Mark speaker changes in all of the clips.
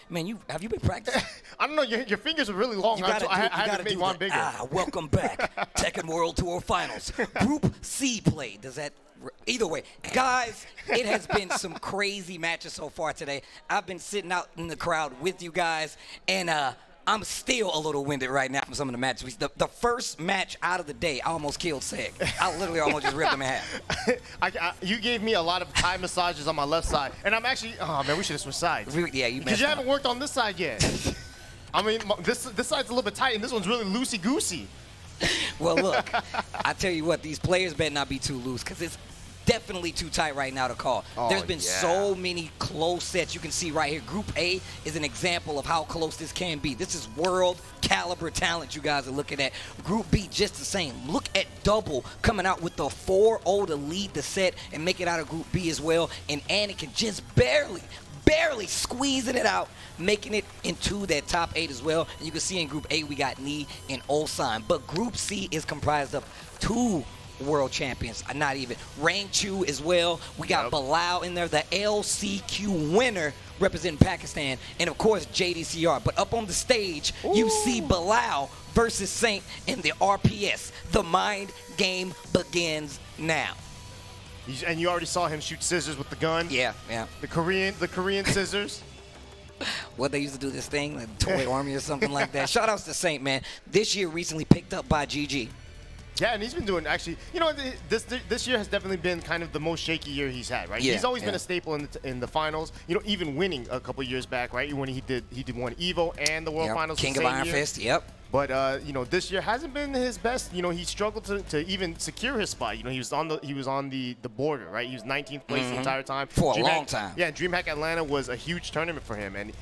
Speaker 1: Man, have you been practicing?
Speaker 2: I don't know. Your fingers are really long. I had to make one bigger.
Speaker 1: Welcome back. Tekken World Tour Finals. Group C play. Does that... Either way, guys, it has been some crazy matches so far today. I've been sitting out in the crowd with you guys, and I'm still a little winded right now from some of the matches. The first match out of the day, I almost killed Seg. I literally almost just ripped him in half.
Speaker 2: You gave me a lot of Thai massages on my left side, and I'm actually, oh man, we should have switched sides.
Speaker 1: Yeah, you
Speaker 2: because you haven't worked on this side yet. I mean, this side's a little bit tight, and this one's really loosey-goosey.
Speaker 1: Well, look, I tell you what, these players better not be too loose because it's definitely too tight right now to call. There's been so many close sets. You can see right here, Group A is an example of how close this can be. This is world caliber talent you guys are looking at. Group B, just the same. Look at Double coming out with the 4-0 to lead the set and make it out of Group B as well. And Anakin just barely squeezing it out, making it into that top 8 as well. And you can see in Group A, we got Nii and Ulsan. But Group C is comprised of 2 world champions, not even. Rang Chu as well. We got Bilal in there, the LCQ winner representing Pakistan, and of course JDCR. But up on the stage, you see Bilal versus Saint in the RPS. The mind game begins now.
Speaker 2: And you already saw him shoot scissors with the gun.
Speaker 1: Yeah.
Speaker 2: The Korean scissors.
Speaker 1: What they used to do this thing, like Toy Army or something like that. Shout outs to Saint, man. This year recently picked up by GG.
Speaker 2: Yeah, and he's been doing, actually, you know, this year has definitely been kind of the most shaky year he's had, right?
Speaker 1: Yeah,
Speaker 2: he's always been a staple in the finals, you know, even winning a couple years back, right? When he did one EVO and the World Finals.
Speaker 1: King of Iron Fist,
Speaker 2: But you know, this year hasn't been his best. You know, he struggled to even secure his spot. You know, he was on the border, right? He was 19th place the entire time
Speaker 1: for a long time.
Speaker 2: Yeah, DreamHack Atlanta was a huge tournament for him, and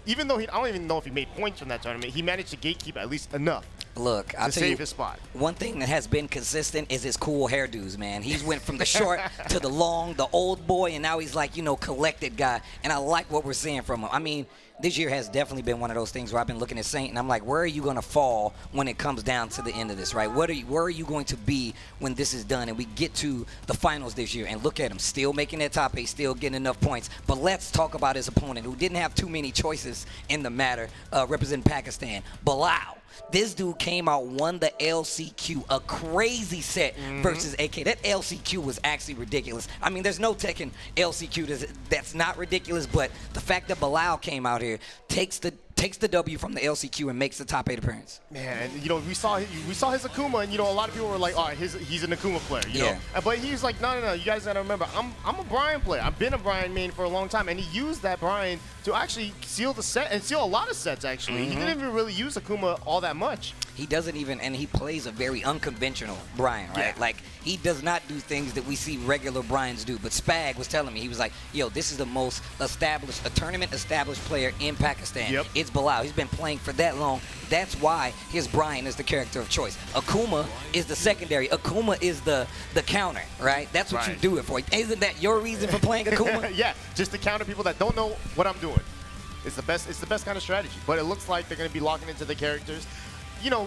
Speaker 2: even though I don't even know if he made points from that tournament, he managed to gatekeep at least enough.
Speaker 1: Look, I'll
Speaker 2: to
Speaker 1: tell you,
Speaker 2: save his spot.
Speaker 1: One thing that has been consistent is his cool hairdos, man. He's went from the short to the long, the old boy, and now he's like, you know, collected guy. And I like what we're seeing from him. I mean, this year has definitely been one of those things where I've been looking at Saint, and I'm like, where are you going to fall when it comes down to the end of this, right? Where are you going to be when this is done and we get to the finals this year? And look at him, still making that top 8, still getting enough points. But let's talk about his opponent, who didn't have too many choices in the matter, representing Pakistan, Bilal. This dude came out, won the LCQ, a crazy set versus AK. That LCQ was actually ridiculous. I mean, there's no Tekken LCQ that's not ridiculous, but the fact that Bilal came out here takes the W from the LCQ and makes the top 8 appearance.
Speaker 2: Man, you know, we saw his Akuma, and you know, a lot of people were like, "Oh, he's an Akuma player," you know. But he's like, "No, you guys gotta remember, I'm a Brian player. I've been a Brian main for a long time," and he used that Brian to actually seal the set and seal a lot of sets. Actually, he didn't even really use Akuma all that much.
Speaker 1: He doesn't even, and he plays a very unconventional Brian, right? Like, he does not do things that we see regular Brians do. But Spag was telling me, he was like, yo, this is the most tournament-established player in Pakistan. It's Bilal. He's been playing for that long. That's why his Brian is the character of choice. Akuma is the secondary. Akuma is the counter, right? That's what you do it for. Isn't that your reason for playing Akuma?
Speaker 2: Yeah, just to counter people that don't know what I'm doing. It's the best kind of strategy. But it looks like they're going to be locking into the characters. You know,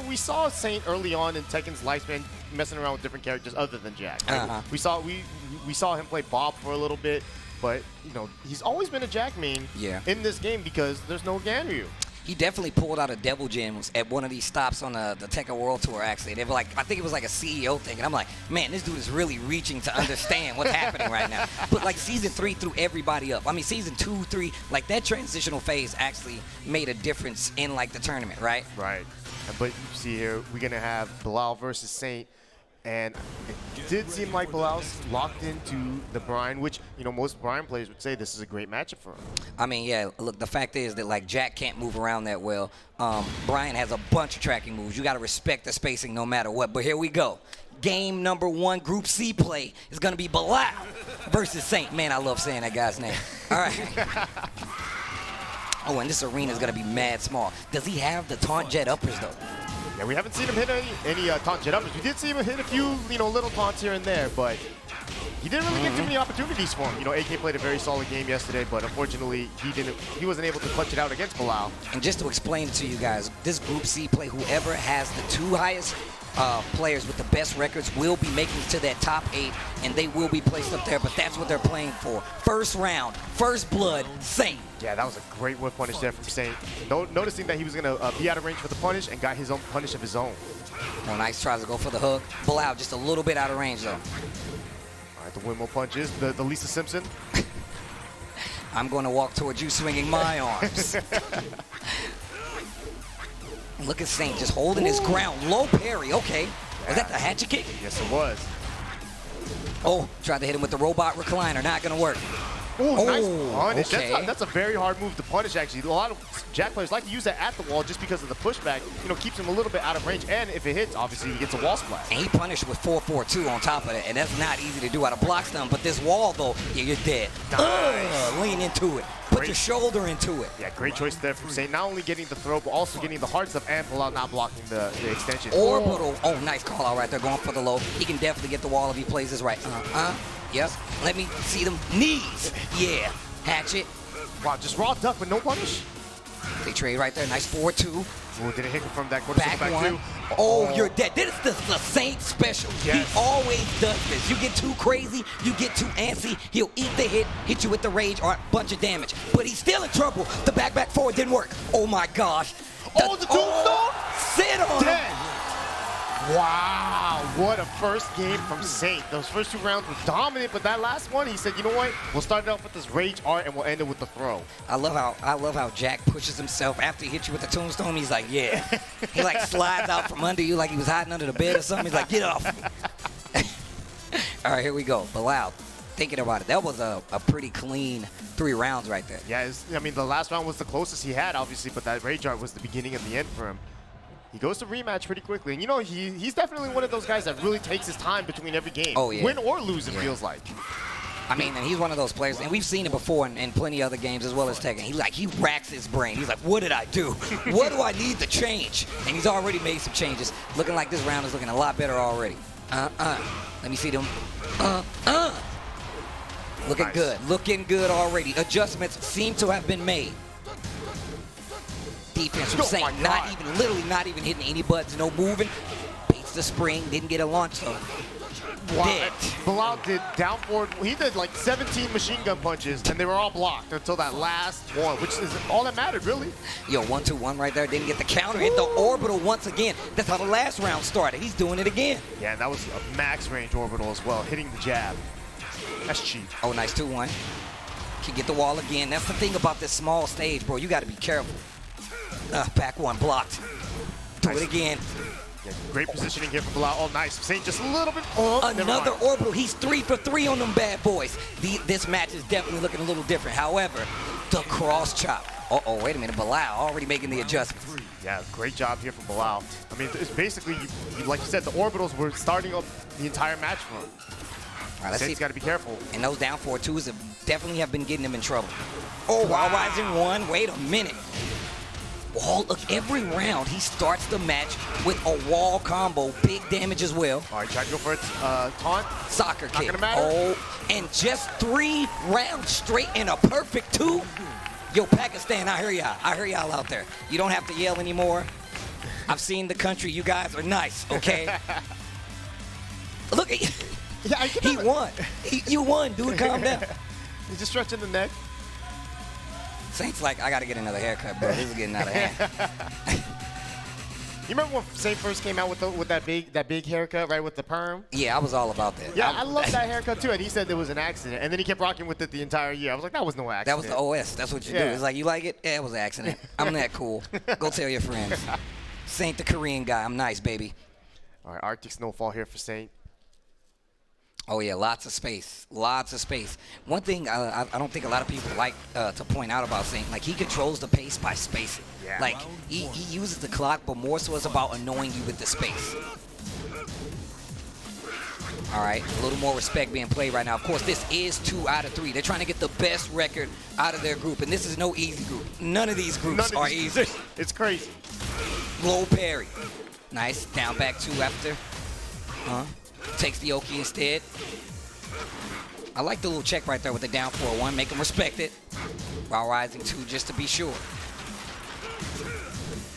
Speaker 2: we saw Saint early on in Tekken's lifespan messing around with different characters other than Jack. Right? We saw him play Bob for a little bit, but you know, he's always been a Jack main in this game because there's no Ganryu.
Speaker 1: He definitely pulled out a Devil Gem at one of these stops on the Tekken World Tour, actually. They were like, I think it was like a CEO thing. And I'm like, man, this dude is really reaching to understand what's happening right now. But like Season 3 threw everybody up. I mean, Season 2, 3, like that transitional phase actually made a difference in like the tournament, right?
Speaker 2: Right. But you see here, we're going to have Bilal versus Saint. And it did seem like Bilal's locked into the Brian, which, you know, most Brian players would say this is a great matchup for him.
Speaker 1: I mean, yeah, look, the fact is that, like, Jack can't move around that well. Brian has a bunch of tracking moves. You got to respect the spacing no matter what. But here we go. Game number 1, Group C play is going to be Bilal versus Saint. Man, I love saying that guy's name. All right. Oh, and this arena is going to be mad small. Does he have the taunt jet uppers, though?
Speaker 2: Yeah, we haven't seen him hit any taunt jet uppers. We did see him hit a few, you know, little taunts here and there, but he didn't really get too many opportunities for him. You know, AK played a very solid game yesterday, but unfortunately, he wasn't able to clutch it out against Bilal.
Speaker 1: And just to explain it to you guys, this Group C play, whoever has the 2 highest players with the best records will be making it to that top 8, and they will be placed up there, but that's what they're playing for. First round, first blood, Saint.
Speaker 2: Yeah, that was a great whip punish there from Saint. Noticing that he was going to be out of range for the punish and got his own punish of his own.
Speaker 1: Oh, nice tries to go for the hook. Bilal just a little bit out of range, though.
Speaker 2: All right, the windmill punch is the Lisa Simpson.
Speaker 1: I'm going to walk towards you swinging my arms. Look at Saint just holding his ground. Low parry, okay. Was that the hatchet kick?
Speaker 2: Yes, it was.
Speaker 1: Oh, tried to hit him with the robot recliner. Not going to work.
Speaker 2: Ooh, nice punish.
Speaker 1: Okay.
Speaker 2: That's a very hard move to punish, actually. A lot of Jack players like to use that at the wall just because of the pushback. You know, keeps him a little bit out of range. And if it hits, obviously, he gets a wall splash.
Speaker 1: And he punished with 4-4-2 on top of that. And that's not easy to do out of block stun. But this wall, though, yeah, you're dead.
Speaker 2: Nice.
Speaker 1: Lean into it. Put your shoulder into it.
Speaker 2: Yeah, great choice there from Saint. Not only getting the throw, but also getting the hard stuff and Bilal not blocking the extension.
Speaker 1: Orbital. Oh, nice call out right there. Going for the low. He can definitely get the wall if he plays this right. Yep. Let me see them knees. Yeah. Hatchet.
Speaker 2: Wow, just raw duck with no punish.
Speaker 1: They trade right there. Nice 4-2.
Speaker 2: Ooh, did it hit him from that quarter
Speaker 1: Back
Speaker 2: back
Speaker 1: one.
Speaker 2: two?
Speaker 1: Oh, you're dead. This is the Saint special.
Speaker 2: Yes.
Speaker 1: He always does this. You get too crazy, you get too antsy, he'll eat the hit you with the rage or a bunch of damage. But he's still in trouble. The back forward didn't work. Oh my gosh.
Speaker 2: The tombstone?
Speaker 1: Sit on him.
Speaker 2: Dead. Wow, what a first game from Saint. Those first 2 rounds were dominant, but that last one, he said, you know what? We'll start it off with this rage art and we'll end it with the throw.
Speaker 1: I love how Jack pushes himself after he hits you with the tombstone. He's like, yeah. He like slides out from under you like he was hiding under the bed or something. He's like, get off. All right, here we go. Bilal, thinking about it, that was a pretty clean 3 rounds right there.
Speaker 2: Yeah, I mean, the last round was the closest he had, obviously, but that rage art was the beginning and the end for him. He goes to rematch pretty quickly. And, you know, he's definitely one of those guys that really takes his time between every game.
Speaker 1: Oh, yeah.
Speaker 2: Win or lose, it feels like.
Speaker 1: I mean, and he's one of those players, and we've seen it before in plenty of other games as well as Tekken. He racks his brain. He's like, what did I do? What do I need to change? And he's already made some changes. Looking like this round is looking a lot better already. Let me see them. Looking good. Looking good already. Adjustments seem to have been made. Defense from Saint, literally not even hitting any buttons, no moving. Beats the spring, didn't get a launch, so dead.
Speaker 2: Bilal did down forward. He did like 17 machine gun punches, and they were all blocked until that last one, which is all that mattered, really.
Speaker 1: Yo, 1-2-1 right there. Didn't get the counter. Hit the orbital once again. That's how the last round started. He's doing it again.
Speaker 2: Yeah, and that was a max range orbital as well, hitting the jab. That's cheap.
Speaker 1: Oh, nice 2-1. Can get the wall again. That's the thing about this small stage, bro. You got to be careful. Back one blocked. Do it again.
Speaker 2: Yeah, great positioning here from Bilal. Oh, nice. Saint just a little bit.
Speaker 1: Another orbital. He's 3 for 3 on them bad boys. This match is definitely looking a little different. However, the cross chop. Uh-oh, wait a minute. Bilal already making the adjustments.
Speaker 2: Yeah, great job here from Bilal. I mean, it's basically, like you said, the orbitals were starting up the entire match for him.
Speaker 1: All right, let's see.
Speaker 2: Saint's got to be careful.
Speaker 1: And those down 4-2s definitely have been getting him in trouble. Oh, wow. Rising 1. Wait a minute. Wall, look, every round he starts the match with a wall combo, big damage as well.
Speaker 2: All right, try to go for it. Taunt.
Speaker 1: Soccer kick.
Speaker 2: Not gonna matter.
Speaker 1: Oh, and just 3 rounds straight in a perfect 2. Yo, Pakistan, I hear y'all. I hear y'all out there. You don't have to yell anymore. I've seen the country. You guys are nice, okay? Look, he won. You won, dude. Calm down.
Speaker 2: He's just stretching the neck.
Speaker 1: Saint's like, I got to get another haircut, bro. This is getting out of hand.
Speaker 2: You remember when Saint first came out with that big haircut, right, with the perm?
Speaker 1: Yeah, I was all about that.
Speaker 2: Yeah, I love that haircut too. And he said there was an accident, and then he kept rocking with it the entire year. I was like, that was no accident.
Speaker 1: That was the OS. That's what you do. It's like, you like it? Yeah, it was an accident. I'm that cool. Go tell your friends. Saint the Korean guy. I'm nice, baby.
Speaker 2: All right, Arctic Snowfall here for Saint.
Speaker 1: Oh, yeah, lots of space. Lots of space. One thing I don't think a lot of people like to point out about Saint, like, he controls the pace by spacing.
Speaker 2: Yeah.
Speaker 1: Like, he uses the clock, but more so it's about annoying you with the space. All right, a little more respect being played right now. Of course, this is 2 out of 3. They're trying to get the best record out of their group, and this is no easy group. None of these groups are easy.
Speaker 2: It's crazy.
Speaker 1: Low parry. Nice. Down back 2 after. Takes the Oki instead. I like the little check right there with the down 4-1. Make him respect it. While rising 2 just to be sure.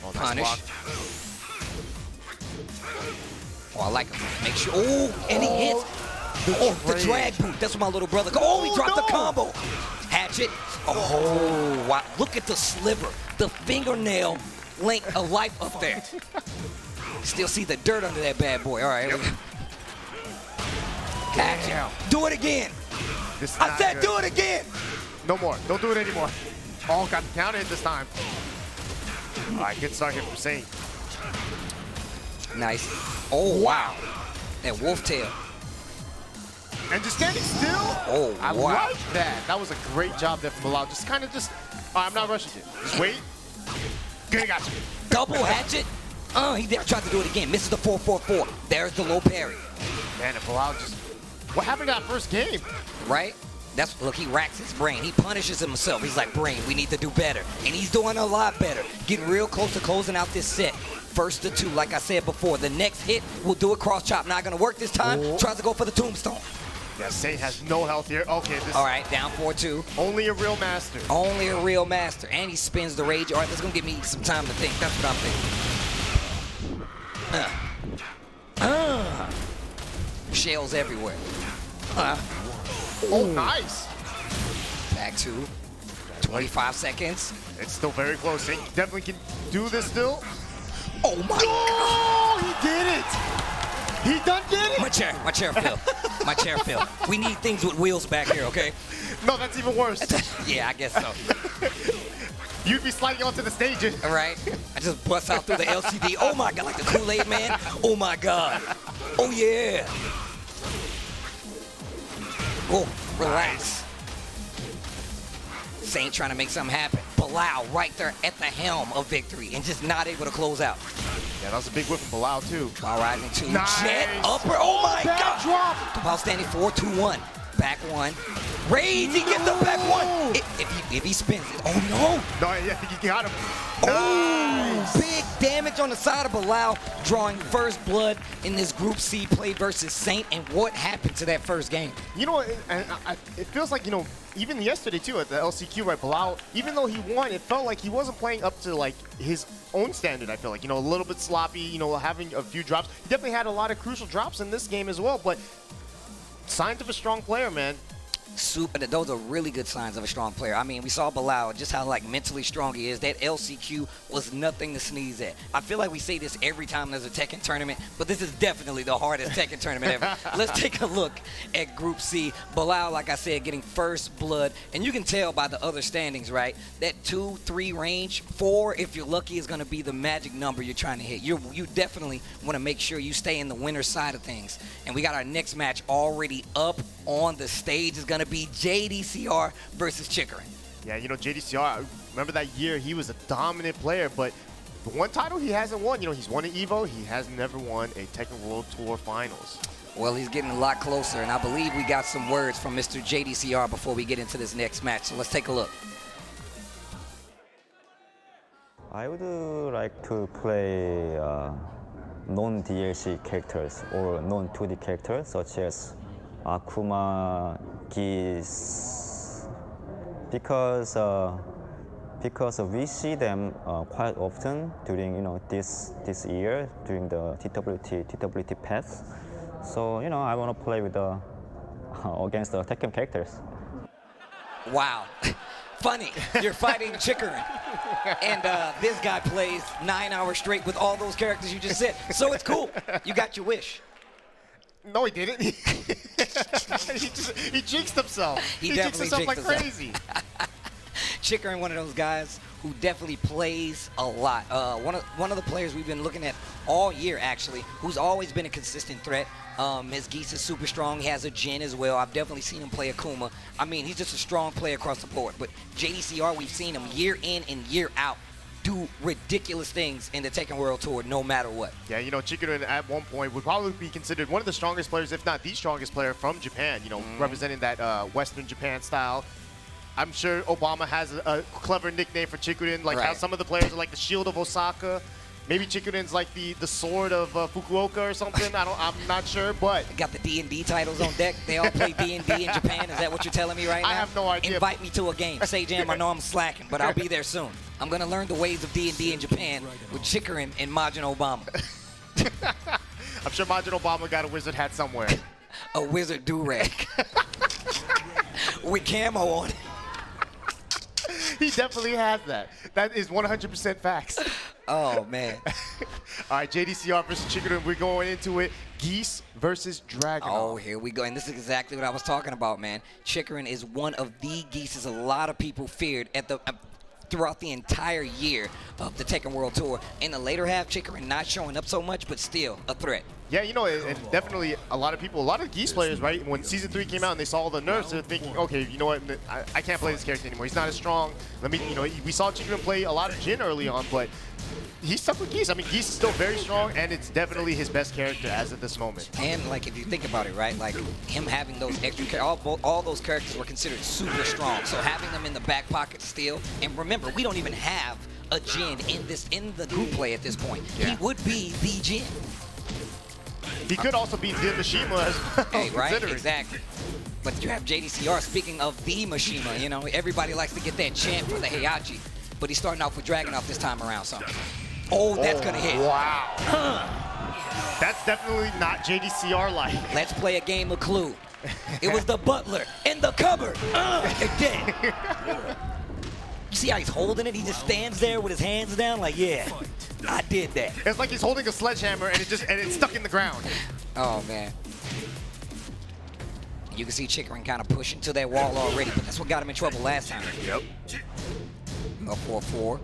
Speaker 2: Oh, nice
Speaker 1: Punish.
Speaker 2: block.
Speaker 1: Oh, I like him. Make sure. Oh, and he hits. The drag boot. That's what my little brother. Oh, he dropped the combo. Hatchet. Oh, wow. Look at the sliver. The fingernail length of life up there. Still see the dirt under that bad boy. All right, here we go. Action. Do it again. I said good. Do it again.
Speaker 2: No more. Don't do it anymore. Oh, got the counter hit this time. All right, good start here from Saint.
Speaker 1: Nice. Oh, wow. That wolf tail.
Speaker 2: And just standing still.
Speaker 1: Oh,
Speaker 2: I
Speaker 1: wow.
Speaker 2: like that. That was a great job there from Bilal. Just kind of just, I'm not rushing it. Just wait. Good, got you.
Speaker 1: Double hatchet. He tried to do it again. Misses the 4-4-4. There's the low parry.
Speaker 2: Man, and Bilal just, what happened to that first game?
Speaker 1: Right? Look, he racks his brain. He punishes himself. He's like, brain, we need to do better. And he's doing a lot better. Getting real close to closing out this set. First to 2, like I said before. The next hit will do a cross chop. Not going to work this time. Oh. Tries to go for the tombstone.
Speaker 2: Yeah, Saint has no health here. Okay, this.
Speaker 1: All right, down 4-2.
Speaker 2: Only a real master.
Speaker 1: Only a real master. And he spins the rage. All right, that's going to give me some time to think. That's what I'm thinking. Shells everywhere.
Speaker 2: Oh, nice.
Speaker 1: Back to 25 seconds.
Speaker 2: It's still very close. Saint definitely can do this still.
Speaker 1: Oh, my God.
Speaker 2: He did it. He done did it.
Speaker 1: My chair fell. My chair fell. We need things with wheels back here, okay?
Speaker 2: No, that's even worse.
Speaker 1: Yeah, I guess so.
Speaker 2: You'd be sliding onto the stage.
Speaker 1: All right. I just bust out through the LCD. Oh, my God, like the Kool-Aid man. Oh, my God. Oh, yeah. Oh, relax. Saint trying to make something happen. Bilal right there at the helm of victory and just not able to close out.
Speaker 2: Yeah, that was a big whip from Bilal, too.
Speaker 1: While rising 2.
Speaker 2: Nice.
Speaker 1: Jet upper. Oh, my God.
Speaker 2: Drop.
Speaker 1: While standing 4-2-1. Back 1. Rage, he gets the back 1. If he spins it. Oh, no.
Speaker 2: No, yeah, he got him.
Speaker 1: Oh,
Speaker 2: nice.
Speaker 1: Big damage on the side of Bilal, drawing first blood in this Group C play versus Saint. And what happened to that first game?
Speaker 2: You know, it feels like, you know, even yesterday, too, at the LCQ, right, Bilal, even though he won, it felt like he wasn't playing up to, like, his own standard, I feel like. You know, a little bit sloppy, you know, having a few drops. He definitely had a lot of crucial drops in this game as well, but signs of a strong player, man.
Speaker 1: Those are really good signs of a strong player. I mean, we saw Bilal, just how like mentally strong he is. That LCQ was nothing to sneeze at. I feel like we say this every time there's a Tekken tournament, but this is definitely the hardest Tekken tournament ever. Let's take a look at Group C. Bilal, like I said, getting first blood, and you can tell by the other standings, right? That 2-3 range, 4 if you're lucky is going to be the magic number you're trying to hit. You definitely want to make sure you stay in the winner's side of things. And we got our next match already up on the stage. Is going to be JDCR versus Chikarin.
Speaker 2: Yeah, you know, JDCR, remember that year he was a dominant player, but the one title he hasn't won, you know, he's won an EVO, he has never won a Tekken World Tour Finals.
Speaker 1: Well, he's getting a lot closer, and I believe we got some words from Mr. JDCR before we get into this next match, so let's take a look.
Speaker 3: I would like to play non-DLC characters or non-2D characters such as Akuma, Geese, because we see them quite often during this year during the TWT path. So I want to play with against the Tekken characters.
Speaker 1: Wow. Funny, you're fighting Chikarin, and this guy plays 9 hours straight with all those characters you just said. So it's cool. You got your wish.
Speaker 2: No, he didn't. He jinxed himself.
Speaker 1: He
Speaker 2: jinxed himself like crazy.
Speaker 1: Chikarin, one of those guys who definitely plays a lot. One of the players we've been looking at all year, actually, who's always been a consistent threat. Ms. Geese is super strong. He has a Jin as well. I've definitely seen him play Akuma. I mean, he's just a strong player across the board. But JDCR, we've seen him year in and year out do ridiculous things in the Tekken World Tour no matter what.
Speaker 2: Yeah, Chikarin at one point would probably be considered one of the strongest players, if not the strongest player from Japan, representing that Western Japan style. I'm sure Obama has a clever nickname for Chikarin, like how some of the players are like the Shield of Osaka. Maybe Chikarin's like the sword of Fukuoka or something. I'm not sure, but
Speaker 1: got the D&D titles on deck. They all play D&D in Japan. Is that what you're telling me right now?
Speaker 2: I have no idea.
Speaker 1: Invite me to a game. Say, Jam, I know I'm slacking, but I'll be there soon. I'm gonna learn the ways of D&D in Japan with Chikarin and Majin Obama.
Speaker 2: I'm sure Majin Obama got a wizard hat somewhere.
Speaker 1: A wizard do-rag. With camo on it.
Speaker 2: He definitely has that. That is 100% facts.
Speaker 1: Oh, man.
Speaker 2: All right, JDCR versus Chikurin. We're going into it. Geese versus Dragunov.
Speaker 1: Oh, here we go. And this is exactly what I was talking about, man. Chikurin is one of the Geeses a lot of people feared at the throughout the entire year of the Tekken World Tour. In the later half, Chikurin not showing up so much, but still a threat.
Speaker 2: Yeah, you know, and definitely a lot of Geese players, right? When Season 3 came out and they saw all the nerfs, they're thinking, okay, you know what, I can't play this character anymore. He's not as strong. Let me, you know, we saw Chikurin play a lot of Jin early on, but he's stuck with Geese. I mean, Geese is still very strong, and it's definitely his best character as of this moment.
Speaker 1: And, like, if you think about it, right, like, him having those extra all those characters were considered super strong. So having them in the back pocket still, and remember, we don't even have a Jin in the group play at this point. Yeah. He would be the Jin.
Speaker 2: He could also be the Mishima as well.
Speaker 1: Hey, right? Exactly. But you have JDCR, speaking of the Mishima, you know, everybody likes to get that chant for the Heihachi, but he's starting off with Dragunov this time around, so. Oh, that's gonna hit.
Speaker 2: Wow. That's definitely not JDCR-like.
Speaker 1: Let's play a game of Clue. It was the butler in the cupboard. Again. You see how he's holding it? He just stands there with his hands down like, yeah, I did that.
Speaker 2: It's like he's holding a sledgehammer and it's stuck in the ground.
Speaker 1: Oh, man. You can see Chikurin kind of pushing to that wall already, but that's what got him in trouble last time.
Speaker 2: Yep.
Speaker 1: Up 4-4.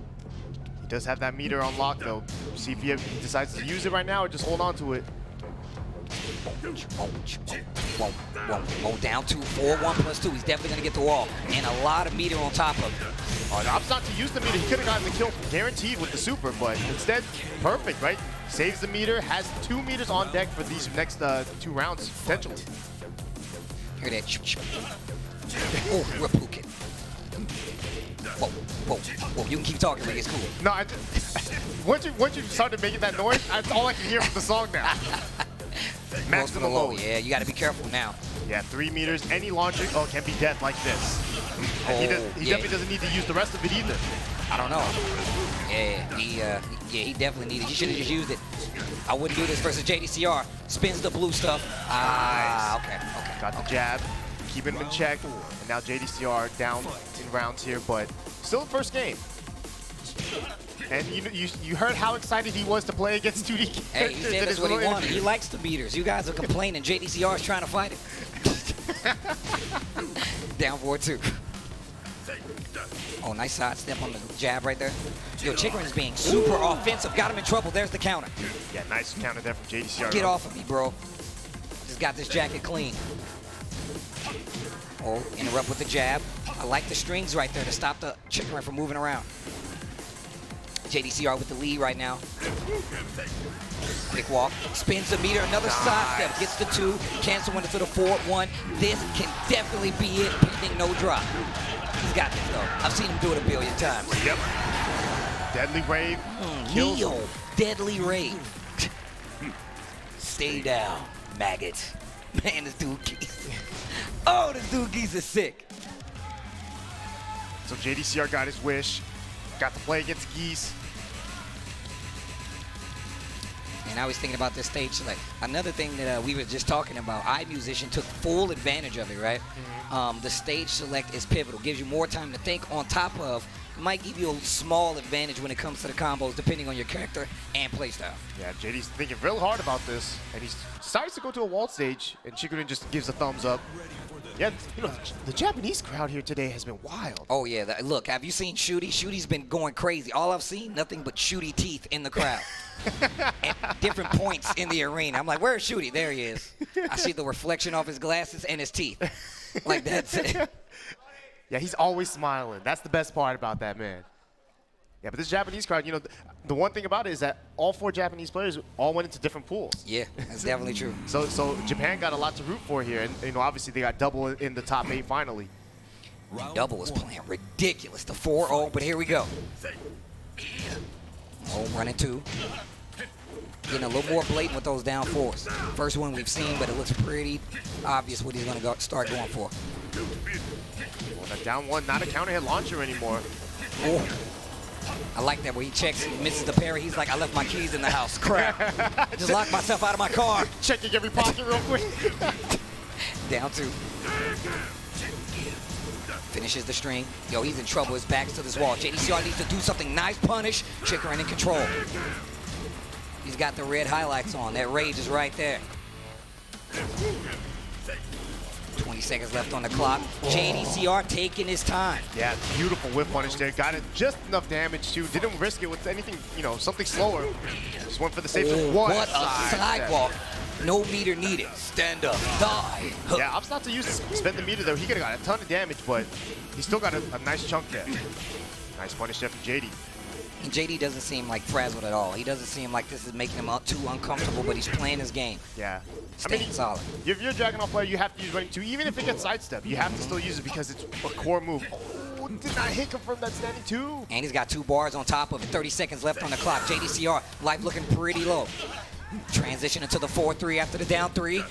Speaker 2: He does have that meter on lock, though. See if he decides to use it right now or just hold on to it.
Speaker 1: Whoa, down 2-4, 1+2. He's definitely going to get the wall. And a lot of meter on top of him.
Speaker 2: Opts not to use the meter. He could have gotten the kill guaranteed with the super, but instead, perfect, right? Saves the meter, has 2 meters on deck for these next 2 rounds, potentially.
Speaker 1: Hear that? Oh, Rapukin. Whoa, you can keep talking like it's cool.
Speaker 2: No, once you started making that noise, that's all I can hear from the song now. Maximum load.
Speaker 1: Yeah, you got to be careful now.
Speaker 2: Yeah, 3 meters. Any launcher, can be death like this. He definitely doesn't need to use the rest of it either.
Speaker 1: I don't know. He definitely needed. He should have just used it. I wouldn't do this versus JDCR. Spins the blue stuff.
Speaker 2: Nice.
Speaker 1: Okay.
Speaker 2: Got the jab, keeping him in check. And now JDCR down in rounds here, but still the first game. And you heard how excited he was to play against 2D characters.
Speaker 1: Hey, he said that's what he wanted. He likes the meters. You guys are complaining. JDCR is trying to fight it. Down 4-2. Oh, nice side step on the jab right there. Yo, Chikurin is being super offensive. Got him in trouble. There's the counter.
Speaker 2: Yeah, nice counter there from JDCR.
Speaker 1: Get off of me, bro. Just got this jacket clean. Oh, interrupt with the jab. I like the strings right there to stop the Chikurin from moving around. JDCR with the lead right now. Quick walk, spins the meter, another side step, gets the 2, cancel into the 4-1. This can definitely be it, pending no drop. He's got this though. I've seen him do it a billion times.
Speaker 2: Yep. Deadly Rave.
Speaker 1: Neo, Deadly Rave. Stay down, maggot. Man, this dude Geese. Oh, this dude Geese is sick.
Speaker 2: So JDCR got his wish. Got to play against Geese.
Speaker 1: And I was thinking about this stage select. Another thing that we were just talking about, iMusician took full advantage of it, right? Mm-hmm. The stage select is pivotal. Gives you more time to think on top of, might give you a small advantage when it comes to the combos, depending on your character and playstyle.
Speaker 2: Yeah, JD's thinking real hard about this. And he decides to go to a wall stage, and Chikurin just gives a thumbs up. Yeah, you know, the Japanese crowd here today has been wild.
Speaker 1: Oh, yeah. Look, have you seen Shooty? Shooty's been going crazy. All I've seen, nothing but Shooty teeth in the crowd. At different points in the arena. I'm like, where's Shooty? There he is. I see the reflection off his glasses and his teeth. Like, that's it.
Speaker 2: Yeah, he's always smiling. That's the best part about that, man. Yeah, but this Japanese crowd, you know, the one thing about it is that all 4 Japanese players all went into different pools.
Speaker 1: Yeah, that's definitely true.
Speaker 2: So Japan got a lot to root for here, and you know, obviously they got double in the top 8 finally.
Speaker 1: Double was playing ridiculous. The 4-0, but here we go. Oh, running 2. Getting a little more blatant with those down 4s. First one we've seen, but it looks pretty obvious what he's going to start going for.
Speaker 2: Well, that down 1, not a counter hit launcher anymore.
Speaker 1: Oh. I like that where he checks, he misses the parry. He's like, I left my keys in the house. Crap. Just locked myself out of my car.
Speaker 2: Checking every pocket real quick.
Speaker 1: Down 2. Finishes the string. Yo, he's in trouble. His back's to this wall. JDCR needs to do something. Nice punish. Chikrin in control. He's got the red highlights on. That rage is right there. 20 seconds left on the clock. JDCR taking his time.
Speaker 2: Yeah, beautiful whip punish there. Got it just enough damage too. Didn't risk it with anything, you know, something slower. Just went for the safest.
Speaker 1: What a sidewalk. No meter needed. Stand up. Die.
Speaker 2: Yeah, opts not to spend the meter though. He could have got a ton of damage, but he still got a nice chunk there. Nice punish there from JD.
Speaker 1: And JD doesn't seem like frazzled at all. He doesn't seem like this is making him too uncomfortable, but he's playing his game.
Speaker 2: Yeah.
Speaker 1: Staying solid.
Speaker 2: If you're a Dragunov player, you have to use running 2. Even if it gets sidestep, you have to still use it because it's a core move. Oh, did not hit confirm that standing 2.
Speaker 1: And he's got 2 bars on top of it. 30 seconds left on the clock. JDCR, life looking pretty low. Transition into the 4-3 after the down 3.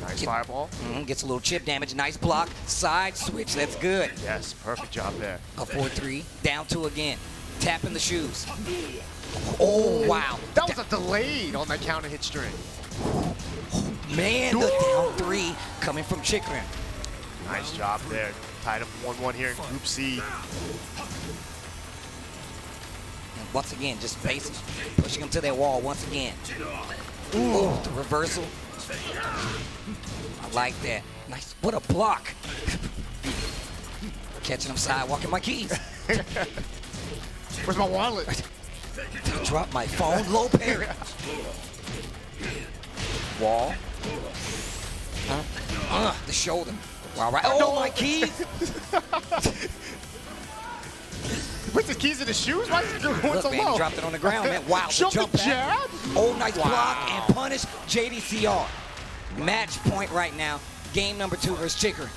Speaker 2: Nice fireball.
Speaker 1: Gets a little chip damage. Nice block. Side switch. That's good.
Speaker 2: Yes, perfect job there.
Speaker 1: A 4-3. Down 2 again. Tapping the shoes. Oh, wow.
Speaker 2: That was a delayed on that counter hit string.
Speaker 1: Man, the down 3 coming from Chikrin.
Speaker 2: Nice job there. Tied up 1-1 here in Group C.
Speaker 1: And once again, just basic, pushing him to that wall once again. Ooh, the reversal. I like that. Nice. What a block. Catching him sidewalking my keys.
Speaker 2: Where's my wallet?
Speaker 1: I dropped my phone. Low parry. Wall. The shoulder. All right. Oh, my keys.
Speaker 2: Puts his keys in his shoes? Why is he going
Speaker 1: Look,
Speaker 2: so
Speaker 1: man,
Speaker 2: low?
Speaker 1: he dropped it on the ground, man. Wow, the jump back.
Speaker 2: jab?
Speaker 1: Oh, nice block and punish JDCR. Match point right now. Game number 2 versus Chikrin.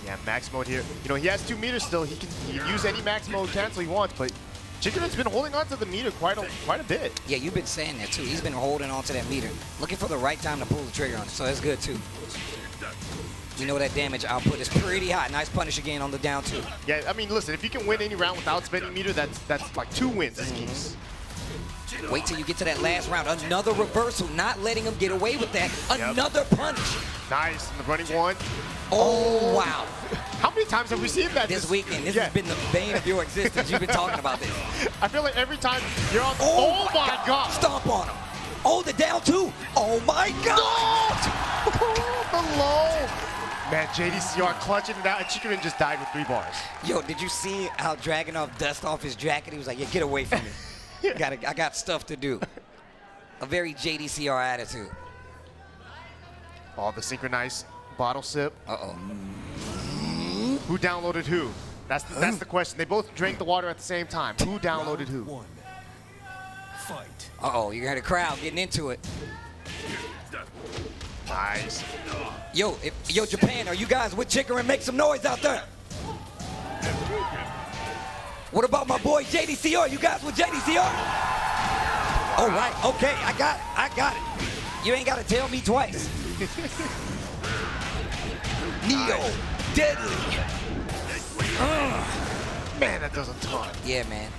Speaker 2: Yeah, max mode here. You know, he has 2 meters still. He can use any max mode cancel he wants, but Chikrin's been holding on to the meter quite a bit.
Speaker 1: Yeah, you've been saying that too. He's been holding on to that meter, looking for the right time to pull the trigger on it, so that's good too. We know that damage output is pretty high. Nice punish again on the down 2.
Speaker 2: Yeah, I mean, listen, if you can win any round without spending meter, that's like 2 wins as keys.
Speaker 1: Wait till you get to that last round. Another reversal, not letting him get away with that. Another punish.
Speaker 2: Nice, and the running 1.
Speaker 1: Oh, wow.
Speaker 2: How many times have we seen that
Speaker 1: This weekend? This has been the bane of your existence. You've been talking about this.
Speaker 2: I feel like every time you're on. Oh my God!
Speaker 1: Stomp on him. Oh, the down 2. Oh my God!
Speaker 2: The low. Man, JDCR clutching it out, and Chikrin just died with 3 bars.
Speaker 1: Yo, did you see how Dragunov dusted off his jacket? He was like, yeah, get away from me. I got stuff to do. A very JDCR attitude.
Speaker 2: Oh, the synchronized bottle sip.
Speaker 1: Uh-oh.
Speaker 2: Who downloaded who? That's the question. They both drank the water at the same time. Who downloaded who?
Speaker 4: Fight.
Speaker 1: Uh-oh, you got a crowd getting into it.
Speaker 2: Nice.
Speaker 1: Yo, Japan, are you guys with Chikrin? Make some noise out there. What about my boy JDCR? You guys with JDCR? All right, okay, I got it. You ain't got to tell me twice. Neo, deadly.
Speaker 2: Man, that does a ton.
Speaker 1: Yeah, man.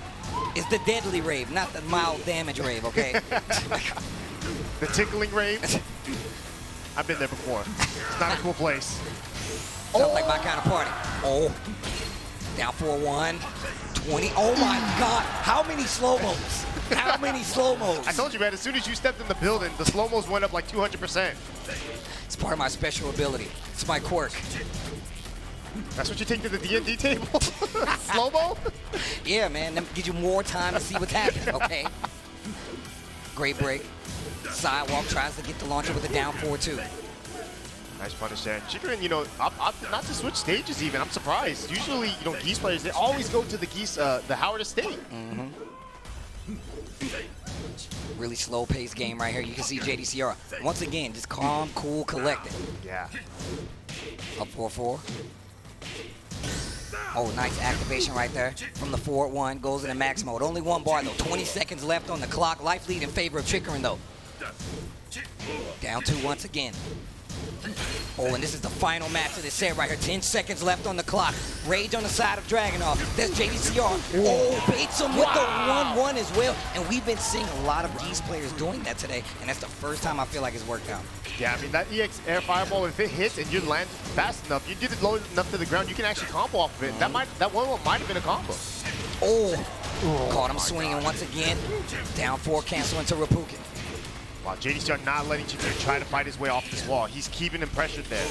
Speaker 1: It's the deadly rave, not the mild damage rave, okay?
Speaker 2: The tickling rave. I've been there before. It's not a cool place.
Speaker 1: Sounds like my kind of party. Oh, down 4-1. 20. Oh my God! How many slow-mos? How many slow-mos?
Speaker 2: I told you, man. As soon as you stepped in the building, the slow-mos went up like 200%.
Speaker 1: It's part of my special ability. It's my quirk.
Speaker 2: That's what you take to the D&D table? Slow-mo?
Speaker 1: Yeah, man. That gives you more time to see what's happening, okay? Great break. Sidewalk tries to get the launcher with a down 4-2.
Speaker 2: Nice punish there. Chikrin, you know, not to switch stages even. I'm surprised. Usually, you know, Geese players, they always go to the Geese, the Howard Estate.
Speaker 1: Really slow-paced game right here. You can see JDCR. Once again, just calm, cool, collected.
Speaker 2: Yeah.
Speaker 1: Up 4-4. Oh, nice activation right there. From the 4-1, goes into max mode. Only 1 bar, though. 20 seconds left on the clock. Life lead in favor of Chikrin, though. Down 2 once again. Oh, and this is the final match of this set right here. 10 seconds left on the clock. Rage on the side of Dragunov. There's JDCR. Oh, baits him with the 1-1 as well. And we've been seeing a lot of these players doing that today, and that's the first time I feel like it's worked out.
Speaker 2: Yeah, I mean, that EX air fireball, if it hits and you land fast enough, you get it low enough to the ground, you can actually combo off of it. That 1-1 might have been a combo.
Speaker 1: Oh, caught him swinging once again. Down 4, cancel into Rapukin.
Speaker 2: Wow, JDCR not letting Chikara try to fight his way off this wall. He's keeping him pressured there.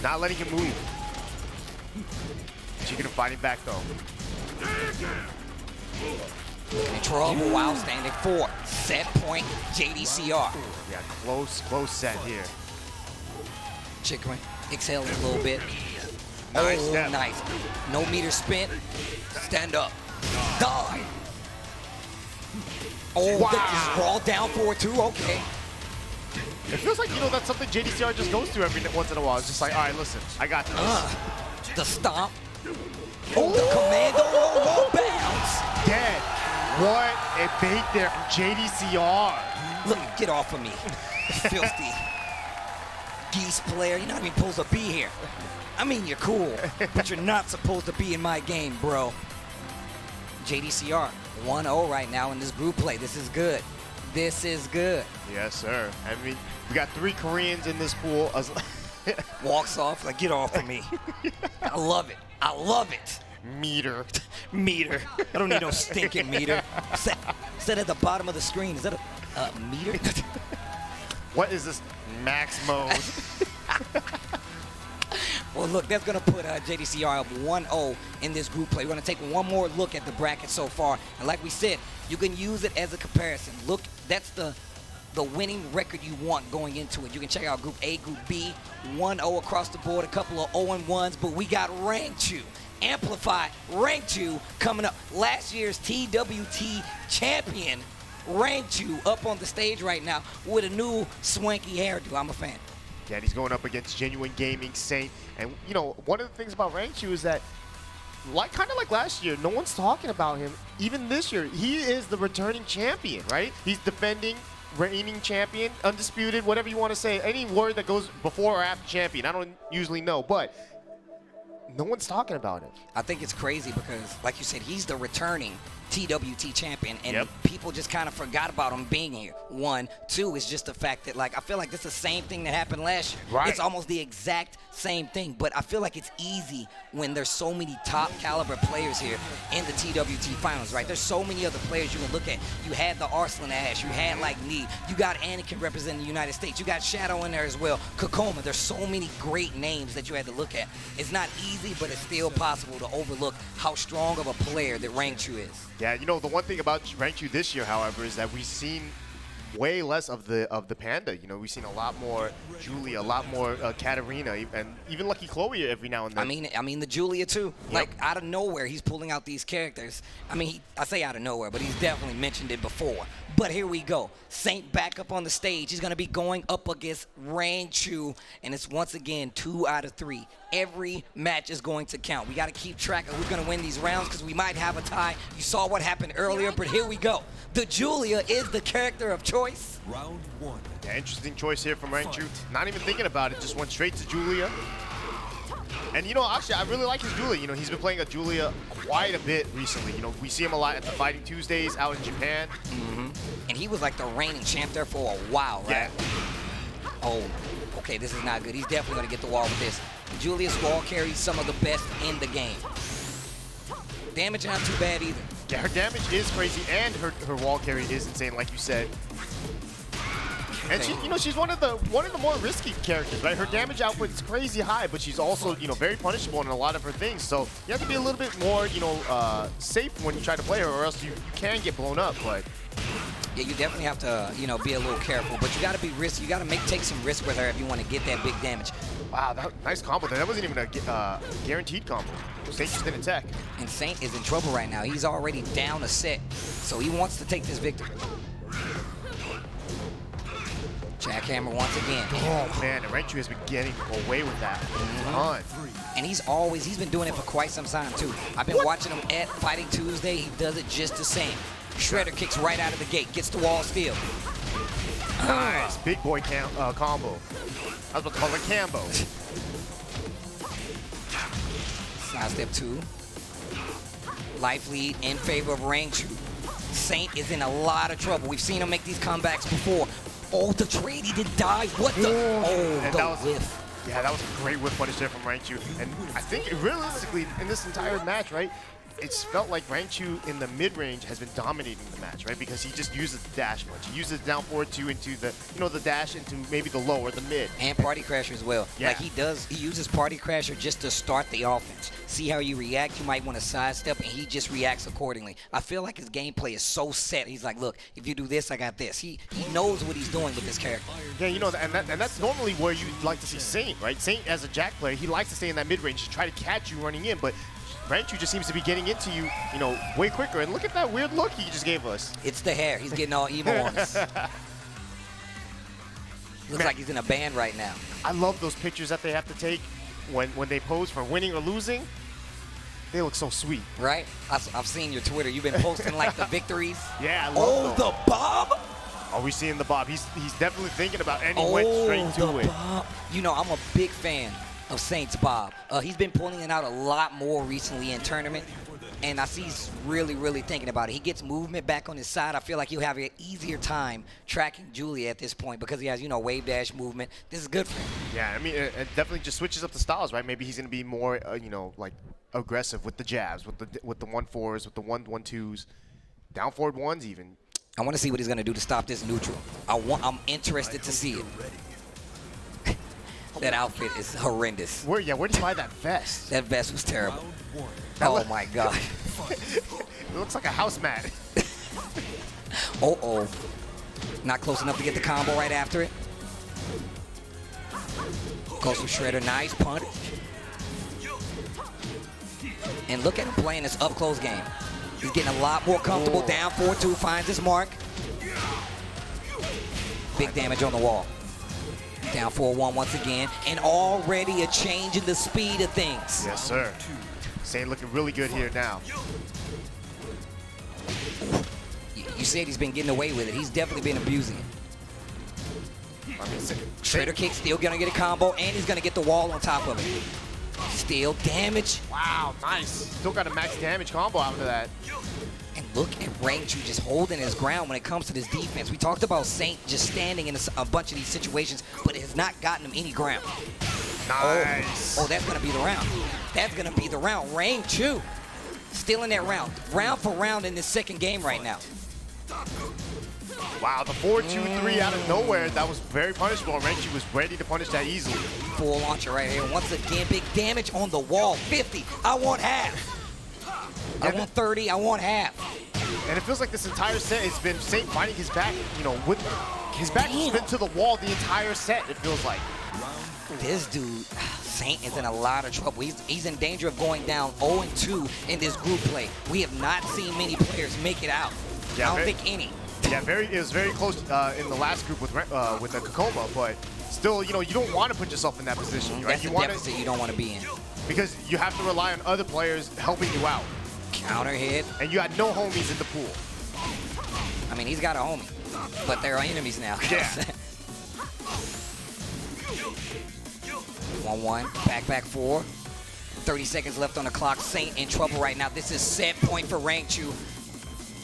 Speaker 2: Not letting him move. Chikara fighting back though.
Speaker 1: In trouble while standing 4. Set point, JDCR.
Speaker 2: Yeah, close set here.
Speaker 1: Chikara exhaling a little bit.
Speaker 2: Nice
Speaker 1: oh,
Speaker 2: step.
Speaker 1: Nice. No meter spent. Stand up. Die. Oh,
Speaker 2: wow.
Speaker 1: This is raw down 4-2. Okay.
Speaker 2: It feels like, you know, that's something JDCR just goes through every once in a while. It's just like, all right, listen, I got this.
Speaker 1: The stomp. Oh, the commando low bounce.
Speaker 2: Dead. What a bait there from JDCR.
Speaker 1: Look, get off of me. Filthy. Geese player, you're not even supposed to be here. I mean, you're cool, but you're not supposed to be in my game, bro. JDCR, 1-0 right now in this group play. This is good. This is good.
Speaker 2: Yes, sir. I mean, we got 3 Koreans in this pool.
Speaker 1: Walks off like, get off of me. I love it. I love it.
Speaker 2: Meter.
Speaker 1: Meter. I don't need no stinking meter. Set at the bottom of the screen. Is that a meter?
Speaker 2: What is this max mode?
Speaker 1: Well, look, that's going to put JDCR up 1-0 in this group play. We're going to take one more look at the bracket so far. And like we said, you can use it as a comparison. Look, that's the winning record you want going into it. You can check out Group A, Group B, 1-0 across the board, a couple of 0-1s, but we got Rank 2. Amplify Rank 2 coming up. Last year's TWT champion, Rank 2, up on the stage right now with a new swanky hairdo. I'm a fan.
Speaker 2: Yeah, and he's going up against Genuine Gaming, Saint. And, you know, one of the things about Rank 2 is that, kind of like last year, no one's talking about him. Even this year, he is the returning champion, right? He's defending, reigning champion, undisputed, whatever you want to say. Any word that goes before or after champion, I don't usually know, but no one's talking about him.
Speaker 1: I think it's crazy because, like you said, he's the returning TWT champion, and
Speaker 2: yep.
Speaker 1: people just kind of forgot about him being here. 1, 2 is just the fact that, like, I feel like this is the same thing that happened last year.
Speaker 2: Right.
Speaker 1: It's almost the exact same thing, but I feel like it's easy when there's so many top caliber players here in the TWT finals, right? There's so many other players you can look at. You had the Arslan Ash, you had like Need, you got Anakin representing the United States, you got Shadow in there as well, Kokoma. There's so many great names that you had to look at. It's not easy, but it's still possible to overlook how strong of a player that Rank 2 is.
Speaker 2: Yeah, you know, the one thing about Rank 2 this year, however, is that we've seen way less of the Panda. You know, we've seen a lot more Julia, a lot more Katarina, and even Lucky Chloe every now and then.
Speaker 1: I mean the Julia too.
Speaker 2: Yep.
Speaker 1: Like out of nowhere, he's pulling out these characters. I mean, I say out of nowhere, but he's definitely mentioned it before. But here we go. Saint back up on the stage. He's gonna be going up against Rank 2, and it's once again 2 out of 3. Every match is going to count. We got to keep track of who's going to win these rounds because we might have a tie. You saw what happened earlier, but here we go. The Julia is the character of choice.
Speaker 4: Round 1.
Speaker 2: Yeah, interesting choice here from Rank 2. Not even thinking about it, just went straight to Julia. And, you know, actually, I really like his Julia. You know, he's been playing a Julia quite a bit recently. You know, we see him a lot at the Fighting Tuesdays out in Japan.
Speaker 1: And he was like the reigning champ there for a while, right?
Speaker 2: Yeah.
Speaker 1: Oh, okay, this is not good. He's definitely going to get the wall with this. Julia's wall carries some of the best in the game. Damage not too bad either.
Speaker 2: Yeah, her damage is crazy, and her wall carry is insane, like you said. And she, you know, she's one of the more risky characters, right? Her damage output is crazy high, but she's also, you know, very punishable in a lot of her things. So you have to be a little bit more, you know, safe when you try to play her, or else you can get blown up. But
Speaker 1: yeah, you definitely have to, you know, be a little careful. But you got to be risky. You got to take some risk with her if you want to get that big damage.
Speaker 2: wow, nice combo there. That wasn't even a guaranteed combo. Saint just didn't attack.
Speaker 1: And Saint is in trouble right now. He's already down a set, so he wants to take this victory. Jackhammer once again.
Speaker 2: Oh man, and Rank 2 has been getting away with that.
Speaker 1: And he's been doing it for quite some time too. I've been watching him at Fighting Tuesday. He does it just the same. Shredder kicks right out of the gate, gets the wall steal.
Speaker 2: Nice, big boy combo. I was about to call it Cambo.
Speaker 1: Side step 2. Life lead in favor of Rangchu. Saint is in a lot of trouble. We've seen him make these comebacks before. Oh, the trade, he didn't die. What the?
Speaker 2: And
Speaker 1: The whiff.
Speaker 2: Yeah, that was a great whip punish there from Rangchu. And I think realistically, in this entire match, right, it's felt like Rangchu in the mid-range has been dominating the match, right? Because he just uses the dash much. He uses down forward 2 into the, the dash into maybe the low or the mid.
Speaker 1: And Party Crasher as well.
Speaker 2: Yeah.
Speaker 1: Like he uses Party Crasher just to start the offense. See how you react. You might want to sidestep, and he just reacts accordingly. I feel like his gameplay is so set. He's like, look, if you do this, I got this. He knows what he's doing with this character.
Speaker 2: Yeah, and that's normally where you like to see Saint, right? Saint, as a Jack player, he likes to stay in that mid-range to try to catch you running in, but Rangchu just seems to be getting into you, way quicker. And look at that weird look he just gave us.
Speaker 1: It's the hair. He's getting all emo on us. Looks like he's in a band right now.
Speaker 2: I love those pictures that they have to take when they pose for winning or losing. They look so sweet.
Speaker 1: Right? I've seen your Twitter. You've been posting like the victories.
Speaker 2: Yeah, I love those.
Speaker 1: The bob?
Speaker 2: Are we seeing the bob? He's definitely thinking about it, and he went straight to it.
Speaker 1: Bob. I'm a big fan of Saint's bob. He's been pulling it out a lot more recently in tournament, and I see he's really, really thinking about it. He gets movement back on his side. I feel like he'll have an easier time tracking Julia at this point because he has, wave dash movement. This is good for him.
Speaker 2: Yeah, I mean, it definitely just switches up the styles, right? Maybe he's going to be more, like aggressive with the jabs, with the 1-4s, with the 1-1-2s, down forward 1s even.
Speaker 1: I want to see what he's going to do to stop this neutral. I'm interested to see it. That outfit is horrendous.
Speaker 2: Where did you buy that vest?
Speaker 1: That vest was terrible. Oh my God.
Speaker 2: It looks like a house mat.
Speaker 1: Uh-oh. Not close enough to get the combo right after it. Goes for Shredder. Nice punch. And look at him playing this up-close game. He's getting a lot more comfortable. Down 4-2, finds his mark. Big damage on the wall. Down 4-1 once again. And already a change in the speed of things.
Speaker 2: Yes, sir. Saint looking really good here now.
Speaker 1: You said he's been getting away with it. He's definitely been abusing it. Shredder kick, still gonna get a combo, and he's gonna get the wall on top of it. Still damage.
Speaker 2: Wow, nice. Still got a max damage combo out of that.
Speaker 1: And look at Rangchu just holding his ground when it comes to this defense. We talked about Saint just standing in a bunch of these situations, but it has not gotten him any ground.
Speaker 2: Nice.
Speaker 1: Oh, that's gonna be the round. That's gonna be the round. Rangchu still in that round. Round for round in this second game right now.
Speaker 2: Wow, the 4-2-3 out of nowhere. That was very punishable. Rangchu was ready to punish that easily.
Speaker 1: Full launcher right here. Once again, big damage on the wall. 50. I want half. I want 30. I want half.
Speaker 2: And it feels like this entire set has been Saint finding his back, with his back has been to the wall the entire set, it feels like.
Speaker 1: This dude, Saint, is in a lot of trouble. He's in danger of going down 0-2 in this group play. We have not seen many players make it out.
Speaker 2: Yeah,
Speaker 1: I don't think any.
Speaker 2: Yeah, it was very close in the last group with the Kakoma, but still, you don't want to put yourself in that position, right?
Speaker 1: That's a deficit you don't want to be in.
Speaker 2: Because you have to rely on other players helping you out.
Speaker 1: Counter hit.
Speaker 2: And you had no homies in the pool.
Speaker 1: I mean, he's got a homie, but they're enemies now.
Speaker 2: Yeah.
Speaker 1: 1-1, back 4. 30 seconds left on the clock. Saint in trouble right now. This is set point for Rangchu.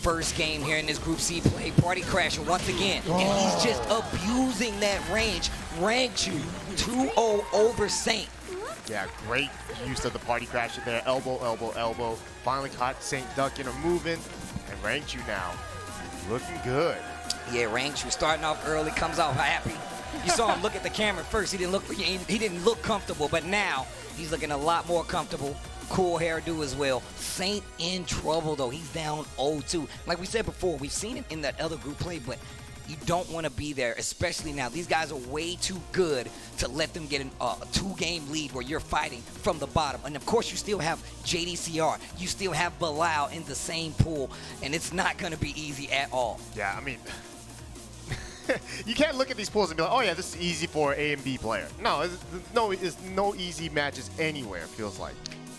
Speaker 1: First game here in this Group C play. Party Crasher once again. And he's just abusing that range. Rangchu 2-0 over Saint.
Speaker 2: Yeah, great use of the Party Crasher there. Elbow, elbow, elbow. Finally caught Saint ducking or moving. And Rangchu now looking good.
Speaker 1: Yeah, Rangchu starting off early, comes out happy. You saw him look at the camera first. He didn't look comfortable, but now he's looking a lot more comfortable. Cool hairdo as well. Saint in trouble though. He's down 0-2. Like we said before, we've seen him in that other group play, but you don't want to be there, especially now. These guys are way too good to let them get a 2-game lead where you're fighting from the bottom. And of course, you still have JDCR. You still have Bilal in the same pool, and it's not going to be easy at all.
Speaker 2: Yeah, I mean, you can't look at these pools and be like, oh yeah, this is easy for an A and B player. No, it's no easy matches anywhere, it feels like.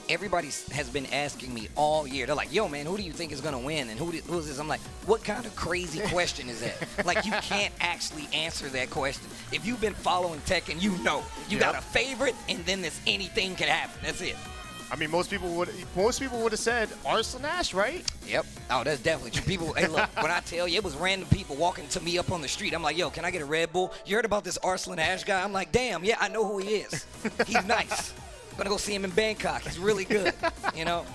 Speaker 1: Everybody has been asking me all year. They're like, yo, man, who do you think is going to win? And who's this? I'm like, what kind of crazy question is that? Like, you can't actually answer that question. If you've been following Tekken, you know. You got a favorite, and then this anything can happen. That's it.
Speaker 2: I mean, most people would have said Arslan Ash, right?
Speaker 1: Yep. Oh, that's definitely true. People, hey, look, when I tell you, it was random people walking to me up on the street. I'm like, yo, can I get a Red Bull? You heard about this Arslan Ash guy? I'm like, damn, yeah, I know who he is. He's nice. I'm gonna go see him in Bangkok. He's really good, you know?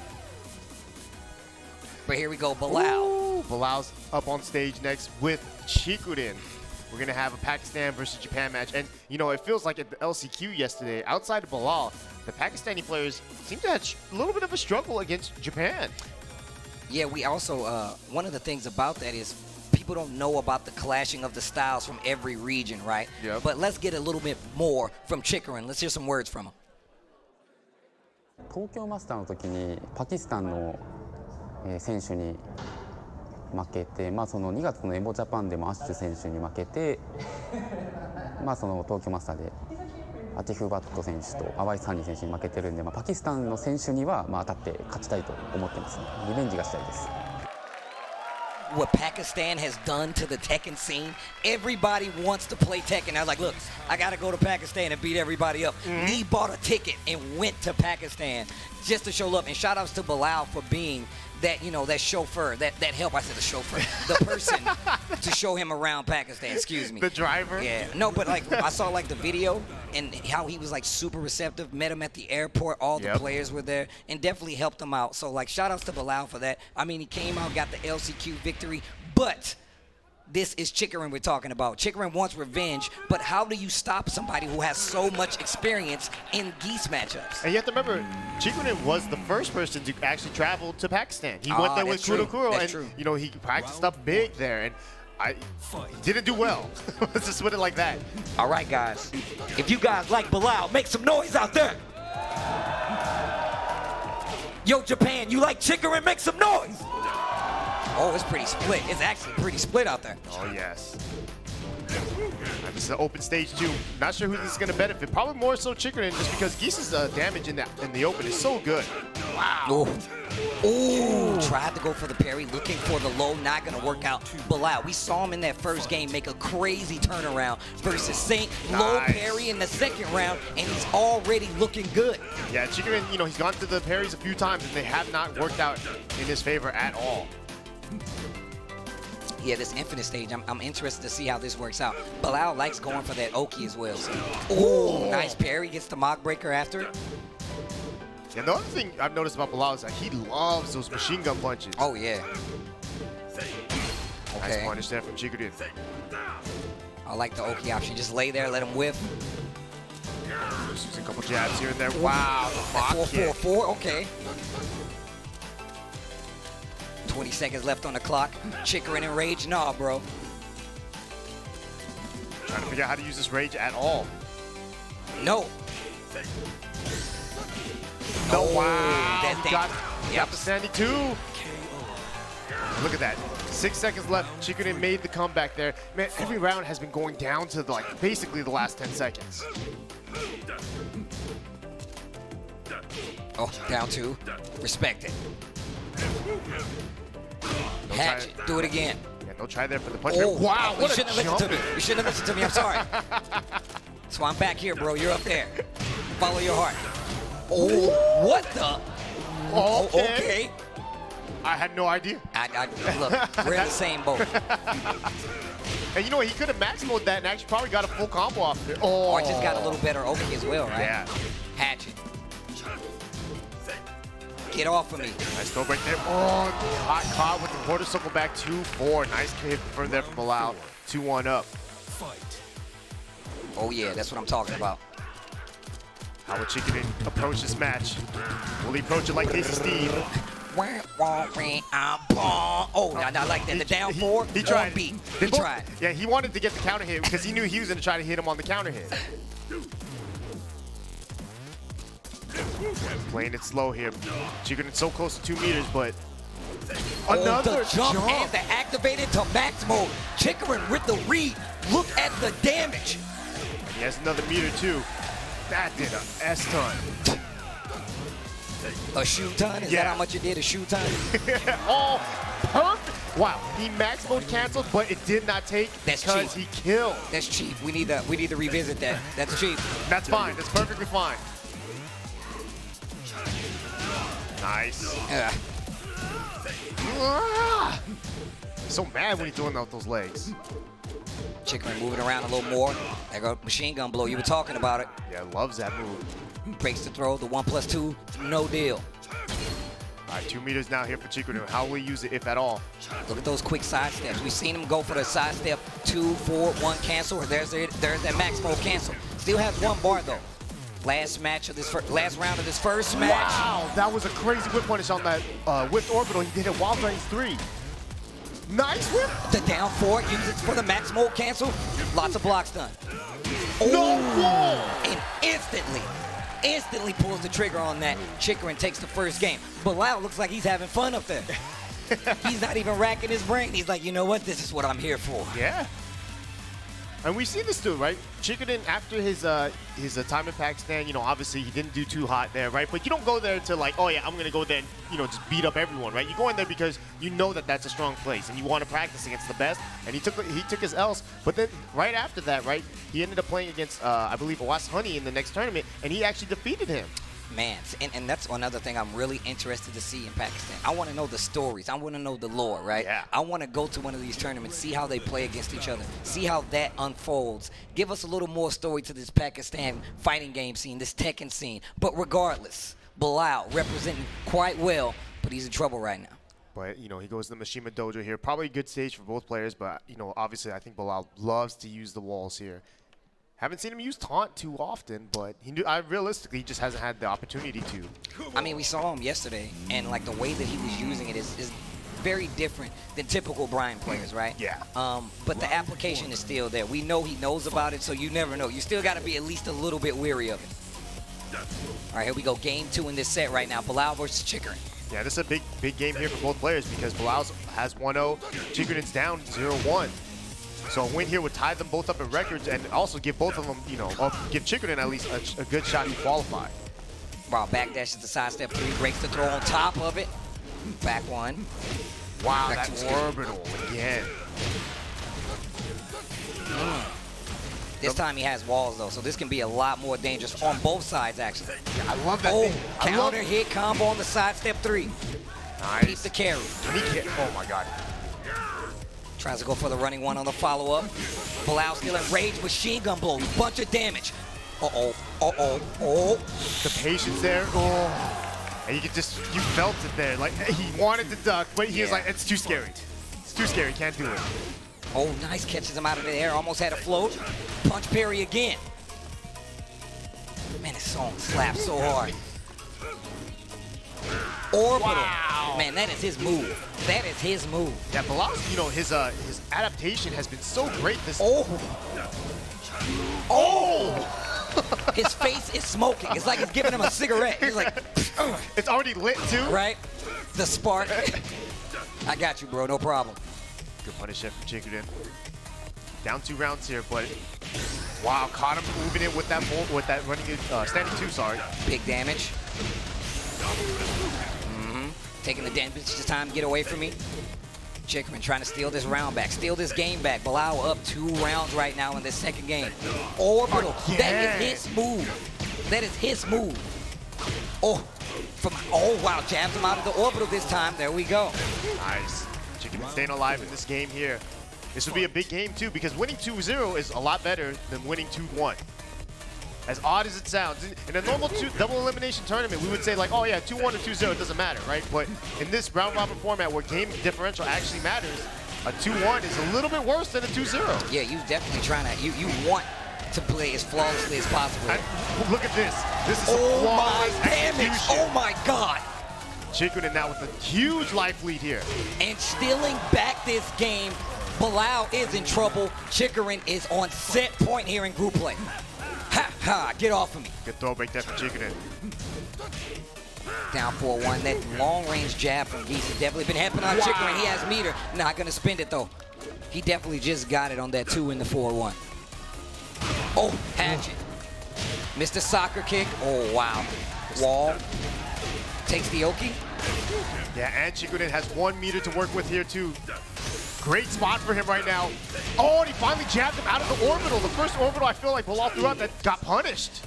Speaker 1: But here we go, Bilal.
Speaker 2: Ooh, Bilal's up on stage next with Chikurin. We're going to have a Pakistan versus Japan match. And, you know, it feels like at the LCQ yesterday, outside of Bilal, the Pakistani players seem to have a little bit of a struggle against Japan.
Speaker 1: Yeah, we also, one of the things about that is people don't know about the clashing of the styles from every region, right?
Speaker 2: Yep.
Speaker 1: But let's get a little bit more from Chikurin. Let's hear some words from him.
Speaker 5: 東京マスターの時にパキスタンの選手に負けて、その2月のエボジャパンでもアッシュ選手に負けて、その東京マスターでアティフ・バット選手とアワイ・サンニ選手に負けてるんで、パキスタンの選手には当たって勝ちたいと思ってますね。リベンジがしたいです。
Speaker 1: What Pakistan has done to the Tekken scene, everybody wants to play Tekken. I was like, look, I got to go to Pakistan and beat everybody up. He bought a ticket and went to Pakistan just to show love. And shout outs to Bilal for being that, you know, that chauffeur, that help. I said the chauffeur, the person to show him around Pakistan, excuse me.
Speaker 2: The driver?
Speaker 1: Yeah. No, but like I saw like the video and how he was like super receptive, met him at the airport, all the players were there and definitely helped him out. So like shout outs to Bilal for that. I mean, he came out, got the LCQ victory, but this is Chikurin we're talking about. Chikurin wants revenge, but how do you stop somebody who has so much experience in Geese matchups?
Speaker 2: And you have to remember, Chikurin was the first person to actually travel to Pakistan. He went there with Kurokuro, and you know he practiced up big there, and he didn't do well. Let's just put it like that.
Speaker 1: All right, guys. If you guys like Bilal, make some noise out there. Yo, Japan, you like Chikurin? Make some noise. Oh, it's pretty split. It's actually pretty split out there.
Speaker 2: Oh, yes. And this is an open stage, too. Not sure who this is going to benefit. Probably more so Chikurin, just because Geese's damage in the open is so good. Wow.
Speaker 1: Ooh, tried to go for the parry, looking for the low, not going to work out. Bilal, we saw him in that first game make a crazy turnaround versus Saint. Low parry in the second round, and he's already looking good.
Speaker 2: Yeah, Chikurin, you know, he's gone through the parries a few times, and they have not worked out in his favor at all.
Speaker 1: Yeah, this infinite stage, I'm interested to see how this works out. Bilal likes going for that Oki as well. So. Ooh, nice parry, gets the mock breaker after it.
Speaker 2: Yeah, the other thing I've noticed about Bilal is that he loves those machine gun punches.
Speaker 1: Oh, yeah.
Speaker 2: Nice punish there from Chikurin.
Speaker 1: I like the Oki option. Just lay there, let him whiff.
Speaker 2: Just using a couple jabs here and there. Wow, the mock kick.
Speaker 1: 4-4-4, okay. 20 seconds left on the clock. Chikurin in rage? Nah, bro.
Speaker 2: Trying to figure out how to use this rage at all.
Speaker 1: No.
Speaker 2: No, wow.
Speaker 1: That's
Speaker 2: got the standing two. Look at that. 6 seconds left. Chikurin made the comeback there. Man, every round has been going down to like basically the last 10 seconds.
Speaker 1: Oh, down two. Respect it. Hatch it. Do it again.
Speaker 2: Yeah, don't try there for the punch.
Speaker 1: Oh,
Speaker 2: wow,
Speaker 1: you shouldn't have listened to me. You shouldn't have listened to me. I'm sorry. So I'm back here, bro. You're up there. Follow your heart. Oh, what the? Okay.
Speaker 2: I had no idea.
Speaker 1: Look, we're in the same boat.
Speaker 2: And you know what? He could have max mode that and actually probably got a full combo off of it. Oh,
Speaker 1: or just got a little better Oki as well, right?
Speaker 2: Yeah.
Speaker 1: Hatch it. Get off of me.
Speaker 2: Nice throw break there. Oh, caught with the quarter circle back 2-4. Nice hit from there from Bilal. 2-1 up.
Speaker 1: Oh, yeah, that's what I'm talking about.
Speaker 2: How will Chikurin approach this match? Will he approach it like Casey Steve?
Speaker 1: Oh, I like that. The down four.
Speaker 2: He tried.
Speaker 1: He tried.
Speaker 2: Yeah, he wanted to get the counter hit because he knew he was going to try to hit him on the counter hit. Playing it slow here. Chikurin so close to 2 meters, but another
Speaker 1: the jump and the activated to max mode. Chikurin with the read. Look at the damage.
Speaker 2: And he has another meter too. That did a S-ton.
Speaker 1: A shoe ton? Is that how much it did? A shoe ton?
Speaker 2: Oh, perfect. Wow, he max mode canceled, but it did not take because he killed.
Speaker 1: That's cheap. We need to revisit that. That's cheap.
Speaker 2: That's fine. That's perfectly fine. Nice.
Speaker 1: Yeah.
Speaker 2: So mad when he's doing out those legs.
Speaker 1: Chikrin moving around a little more. There go machine gun blow. You were talking about it.
Speaker 2: Yeah, loves that move.
Speaker 1: Breaks the throw. The 1+2, no deal.
Speaker 2: All right, 2 meters now here for Chikrin. How will he use it, if at all?
Speaker 1: Look at those quick side steps. We've seen him go for the side step 2, 4, 1 cancel. There's that max mode cancel. Still has 1 bar though. Last round of this first match.
Speaker 2: Wow, that was a crazy whip punish on that whipped orbital. He did it while playing 3. Nice whip.
Speaker 1: The down 4 uses for the max mode cancel. Lots of blocks done.
Speaker 2: No wall.
Speaker 1: And instantly pulls the trigger on that. Chikrin takes the first game. Bilal looks like he's having fun up there. He's not even racking his brain. He's like, you know what? This is what I'm here for.
Speaker 2: Yeah. And we see this too, right? Chikrin, after his time in Pakistan, you know, obviously he didn't do too hot there, right? But you don't go there to like, oh yeah, I'm gonna go there and, you know, just beat up everyone, right? You go in there because you know that that's a strong place and you want to practice against the best. And he took his L's, but then right after that, right, he ended up playing against, I believe, Awas Honey in the next tournament, and he actually defeated him.
Speaker 1: Man, and that's another thing I'm really interested to see in Pakistan. I want to know the stories. I want to know the lore, right?
Speaker 2: Yeah.
Speaker 1: I want to go to one of these tournaments, see how they play against each other, see how that unfolds. Give us a little more story to this Pakistan fighting game scene, this Tekken scene. But regardless, Bilal representing quite well, but he's in trouble right now.
Speaker 2: But, you know, he goes to the Mishima Dojo here. Probably a good stage for both players, but, you know, obviously I think Bilal loves to use the walls here. Haven't seen him use taunt too often, but realistically, he just hasn't had the opportunity to.
Speaker 1: I mean, we saw him yesterday, and like the way that he was using it is very different than typical Brian players, right?
Speaker 2: Yeah.
Speaker 1: But the application is still there. We know he knows about it, so you never know. You still got to be at least a little bit weary of it. All right, here we go. Game 2 in this set right now. Bilal versus Chikrin.
Speaker 2: Yeah, this is a big game here for both players because Bilal has 1-0, Chikrin's down 0-1. So a win here would tie them both up in records and also give both of them, you know, give Chikrin at least a good shot to qualify.
Speaker 1: Wow, backdashes the side step 3, breaks the throw on top of it. Back 1.
Speaker 2: Wow,
Speaker 1: Back
Speaker 2: that
Speaker 1: 2.
Speaker 2: orbital again.
Speaker 1: This time he has walls though, so this can be a lot more dangerous on both sides actually.
Speaker 2: Yeah, I love that thing.
Speaker 1: Counter hit combo on the side step 3.
Speaker 2: Nice.
Speaker 1: Keep the carry.
Speaker 2: Oh my God.
Speaker 1: Tries to go for the running 1 on the follow-up. Bilal still enraged, machine gun blow, bunch of damage. Uh-oh.
Speaker 2: The patience there. Oh. And you felt it there. Like, he wanted to duck, but he was like, it's too scary. It's too scary, can't do it.
Speaker 1: Oh, nice, catches him out of the air, almost had a float. Punch parry again. Man, this song slaps so hard. Orbital.
Speaker 2: Wow.
Speaker 1: Man, that is his move. That is his move.
Speaker 2: Yeah, Bilal, you know, his adaptation has been so great this.
Speaker 1: His face is smoking. It's like he's giving him a cigarette. He's like,
Speaker 2: it's already lit too.
Speaker 1: Right? The spark. I got you, bro. No problem.
Speaker 2: Good punish there from Chikrin. Down 2 rounds here, but wow, caught him moving it with that running standing 2. Sorry.
Speaker 1: Big damage. Taking the damage this time to get away from me. Chikrin trying to steal this round back, steal this game back. Bilal up 2 rounds right now in this second game. Orbital. That is his move. That is his move. Oh, wow, jabs him out of the orbital this time. There we go.
Speaker 2: Nice. Chikrin staying alive in this game here. This would be a big game too because winning 2-0 is a lot better than winning 2-1. As odd as it sounds, in a normal double elimination tournament, we would say like, oh yeah, 2-1 or 2-0, it doesn't matter, right? But in this round robin format where game differential actually matters, a 2-1 is a little bit worse than a 2-0.
Speaker 1: Yeah, you definitely trying to, you want to play as flawlessly as possible.
Speaker 2: Look at this. This is flawless execution.
Speaker 1: Oh my God.
Speaker 2: Chikrin now with a huge life lead here.
Speaker 1: And stealing back this game, Bilal is in trouble. Chikrin is on set point here in group play. Ha ha, get off of me.
Speaker 2: Good throw break there for Chikrin.
Speaker 1: Down 4-1. That long-range jab from Geese has definitely been happening on Chikrin. He has meter. Not going to spend it, though. He definitely just got it on that 2 in the 4-1. Oh, hatchet. Missed the soccer kick. Oh, wow. Wall. Takes the Oki.
Speaker 2: Yeah, and Chikrin has 1 meter to work with here, too. Great spot for him right now. Oh, and he finally jabbed him out of the orbital. The first orbital I feel like Bilal threw out that got punished.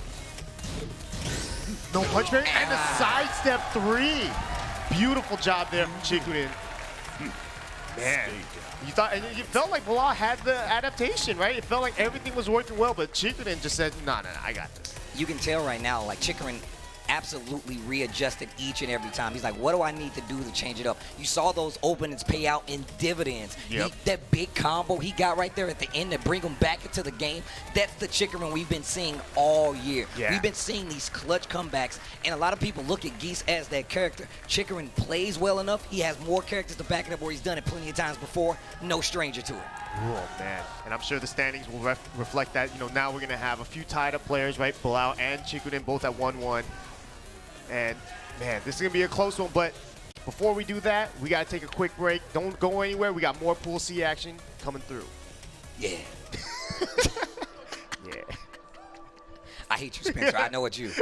Speaker 2: No punch parry and the sidestep 3. Beautiful job there from Chikurin. Man, you thought, and you felt like Bilal had the adaptation, right? It felt like everything was working well, but Chikurin just said, no, I got this.
Speaker 1: You can tell right now, like Chikurin absolutely readjusted each and every time. He's like, what do I need to do to change it up? You saw those openings pay out in dividends.
Speaker 2: Yep.
Speaker 1: That big combo he got right there at the end to bring him back into the game, that's the Chikurin we've been seeing all year.
Speaker 2: Yeah.
Speaker 1: We've been seeing these clutch comebacks, and a lot of people look at Geese as that character. Chikurin plays well enough. He has more characters to back it up where he's done it plenty of times before. No stranger to it.
Speaker 2: Oh, man. And I'm sure the standings will reflect that. You know, now we're going to have a few tied-up players, right? Bilal and Chikurin both at 1-1. And, man, this is going to be a close one. But before we do that, we got to take a quick break. Don't go anywhere. We got more Pool C action coming through.
Speaker 1: Yeah.
Speaker 2: Yeah.
Speaker 1: I hate you, Spencer. I know it's you.